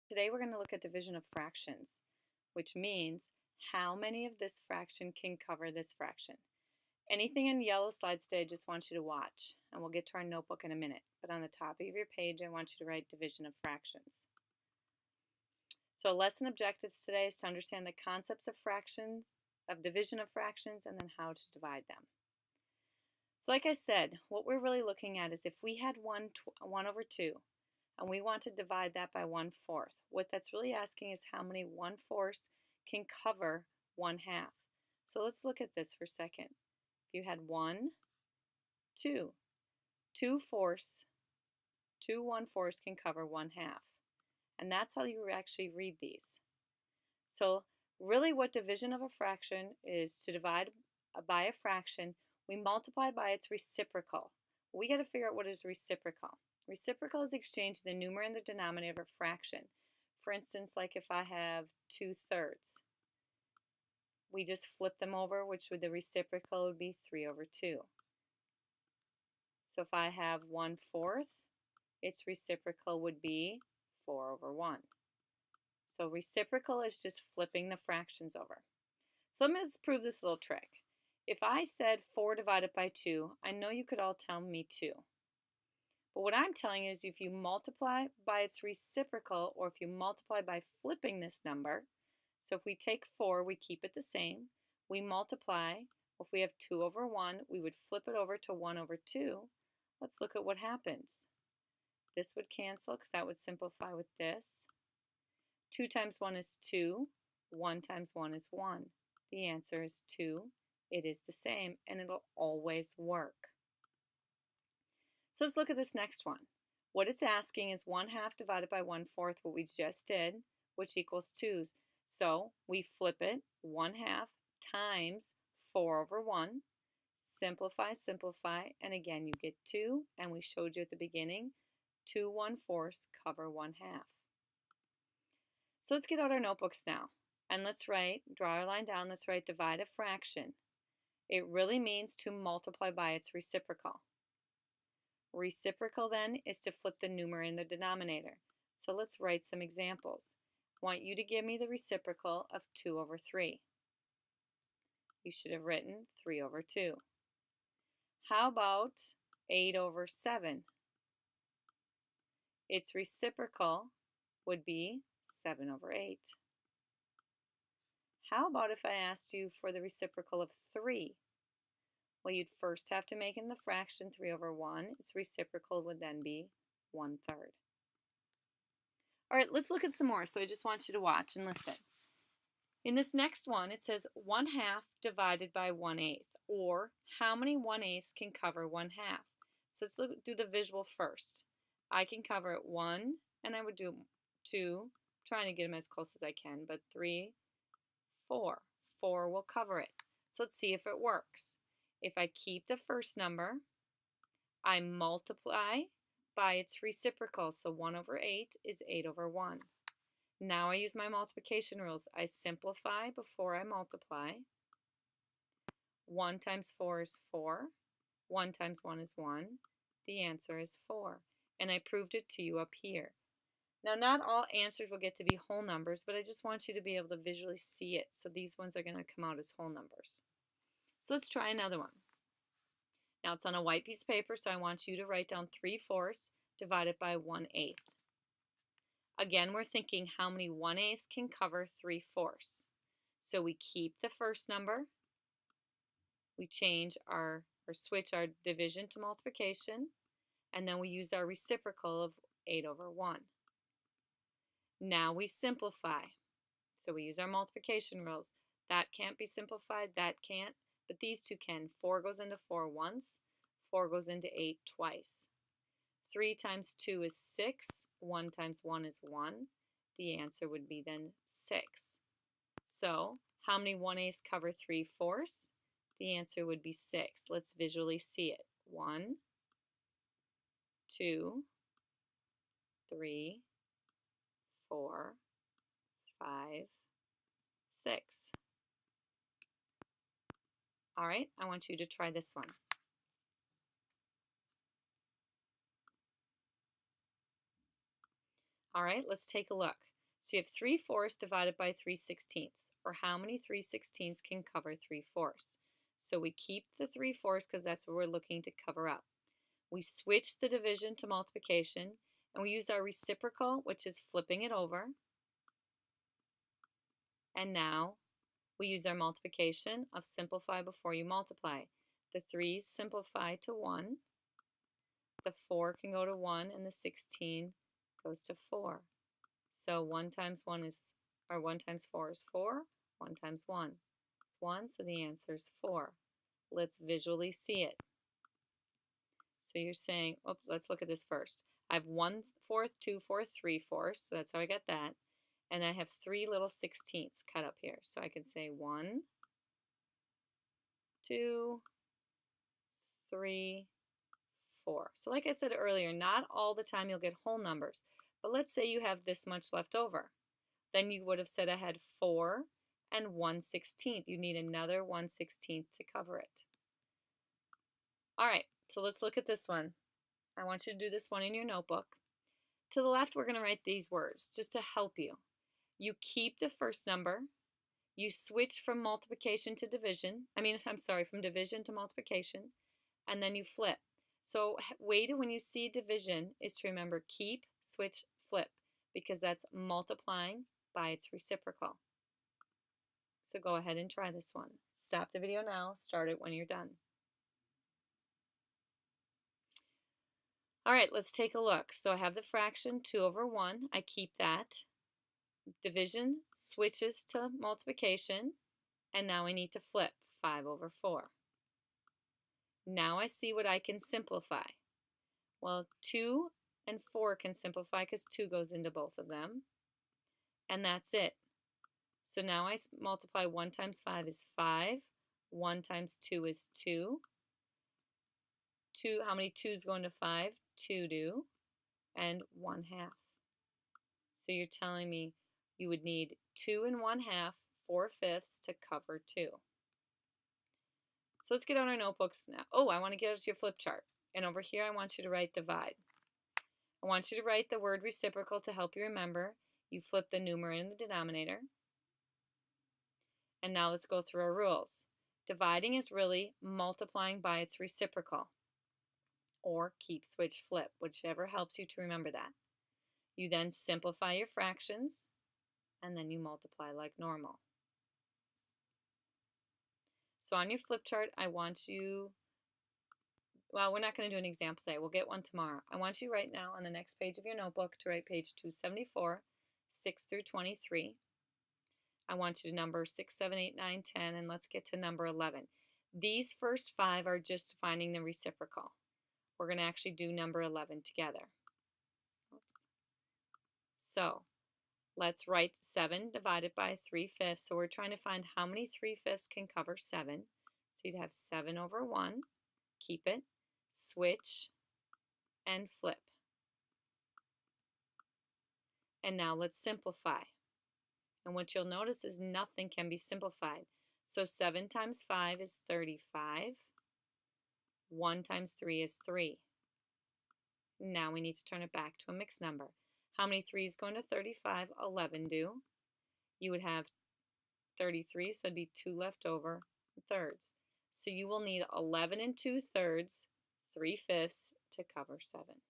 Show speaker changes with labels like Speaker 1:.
Speaker 1: Today we're going to look at division of fractions, which means how many of this fraction can cover this fraction. Anything in yellow slides today, I just want you to watch, and we'll get to our notebook in a minute. But on the top of your page, I want you to write division of fractions. So lesson objectives today is to understand the concepts of fractions, of division of fractions, and then how to divide them. So like I said, what we're really looking at is if we had 1 over 2, and we want to divide that by 1/4. What that's really asking is how many 1/4 can cover 1/2. So let's look at this for a second. If you had 1, 2, 2/4, 2 1/4 can cover 1/2. And that's how you actually read these. So really what division of a fraction is to divide by a fraction, we multiply by its reciprocal. We got to figure out what is reciprocal. Reciprocal is exchanging the numerator and the denominator of a fraction. For instance, like if I have 2/3, we just flip them over, which would the reciprocal would be 3 over 2. So if I have 1/4, its reciprocal would be 4 over 1. So reciprocal is just flipping the fractions over. So let's prove this little trick. If I said 4 divided by 2, I know you could all tell me 2. But what I'm telling you is if you multiply by its reciprocal, or if you multiply by flipping this number, so if we take 4, we keep it the same. We multiply. If we have 2 over 1, we would flip it over to 1 over 2. Let's look at what happens. This would cancel because that would simplify with this. 2 times 1 is 2. 1 times 1 is 1. The answer is 2. It is the same, and it'll always work. So let's look at this next one. What it's asking is 1/2 divided by 1/4, what we just did, which equals 2. So we flip it, 1/2 times 4 over 1. Simplify, simplify, and again you get 2, and we showed you at the beginning, 2 1/4 cover 1/2. So let's get out our notebooks now, and let's write, draw our line down, let's write divide a fraction. It really means to multiply by its reciprocal. Reciprocal then is to flip the numerator and the denominator. So let's write some examples. I want you to give me the reciprocal of 2 over 3. You should have written 3 over 2. How about 8 over 7? Its reciprocal would be 7 over 8. How about if I asked you for the reciprocal of 3? Well, you'd first have to make in the fraction 3 over 1. Its reciprocal would then be 1/3. All right, let's look at some more. So I just want you to watch and listen. In this next one, it says 1/2 divided by 1/8, or how many 1/8 can cover 1/2? So let's do the visual first. I can cover it 1, and I would do 2, trying to get them as close as I can, but 3, 4. 4 will cover it. So let's see if it works. If I keep the first number, I multiply by its reciprocal. So 1 over 8 is 8 over 1. Now I use my multiplication rules. I simplify before I multiply. 1 times 4 is 4. 1 times 1 is 1. The answer is 4. And I proved it to you up here. Now, not all answers will get to be whole numbers, but I just want you to be able to visually see it. So these ones are going to come out as whole numbers. So let's try another one. Now it's on a white piece of paper, so I want you to write down 3/4 divided by 1/8. Again, we're thinking how many 1/8 can cover 3/4. So we keep the first number. We change or switch our division to multiplication, and then we use our reciprocal of 8 over 1. Now we simplify. So we use our multiplication rules. That can't be simplified, that can't. But these two can. 4 goes into 4 once. 4 goes into 8 twice. 3 times 2 is 6. 1 times 1 is 1. The answer would be then 6. So how many 1/8 cover 3/4? The answer would be 6. Let's visually see it. 1, 2, 3, 4, 5, 6. All right, I want you to try this one. All right, let's take a look. So you have 3/4 divided by 3/16, or how many 3/16 can cover 3/4? So we keep the 3/4 because that's what we're looking to cover up. We switch the division to multiplication, and we use our reciprocal, which is flipping it over. And now we use our multiplication of simplify before you multiply. The 3's simplify to 1. The 4 can go to 1, and the 16 goes to 4. So 1 times 1 is, or 1 times 4 is 4. 1 times 1 is 1, so the answer is 4. Let's visually see it. So you're saying, oh, let's look at this first. I have 1/4, 2/4, 3/4, so that's how I get that. And I have 3 little 16ths cut up here. So I can say 1, 2, 3, 4. So like I said earlier, not all the time you'll get whole numbers. But let's say you have this much left over. Then you would have said I had 4 and 1/16. You need another 1/16 to cover it. All right, so let's look at this one. I want you to do this one in your notebook. To the left, we're going to write these words just to help you. You keep the first number. You switch from multiplication to division. From division to multiplication. And then you flip. So way to, when you see division, is to remember keep, switch, flip, because that's multiplying by its reciprocal. So go ahead and try this one. Stop the video now. Start it when you're done. All right, let's take a look. So I have the fraction 2/1. I keep that. Division switches to multiplication, and now I need to flip 5/4. Now I see what I can simplify. Well, 2 and 4 can simplify because 2 goes into both of them, and that's it. So now I multiply 1 times 5 is 5, 1 times 2 is 2. How many 2's go into 5? 2 do, and 1/2. So you're telling me you would need 2 and 1/2, 4/5 to cover 2. So let's get on our notebooks now. Oh, I want to get us your flip chart. And over here I want you to write divide. I want you to write the word reciprocal to help you remember. You flip the numerator and the denominator. And now let's go through our rules. Dividing is really multiplying by its reciprocal, or keep, switch, flip, whichever helps you to remember that. You then simplify your fractions, and then you multiply like normal. So on your flip chart, I want you, well, we're not going to do an example today. We'll get one tomorrow. I want you right now on the next page of your notebook to write page 274, 6 through 23. I want you to number 6, 7, 8, 9, 10, and let's get to number 11. These first 5 are just finding the reciprocal. We're going to actually do number 11 together. Oops. So let's write 7 divided by 3/5. So we're trying to find how many 3/5 can cover 7. So you'd have 7/1. Keep it, switch, and flip. And now let's simplify. And what you'll notice is nothing can be simplified. So 7 times 5 is 35. 1 times 3 is 3. Now we need to turn it back to a mixed number. How many 3's go into 35? 11 do. You would have 33, so it'd be 2 left over, thirds. So you will need 11 2/3, 3/5 to cover 7.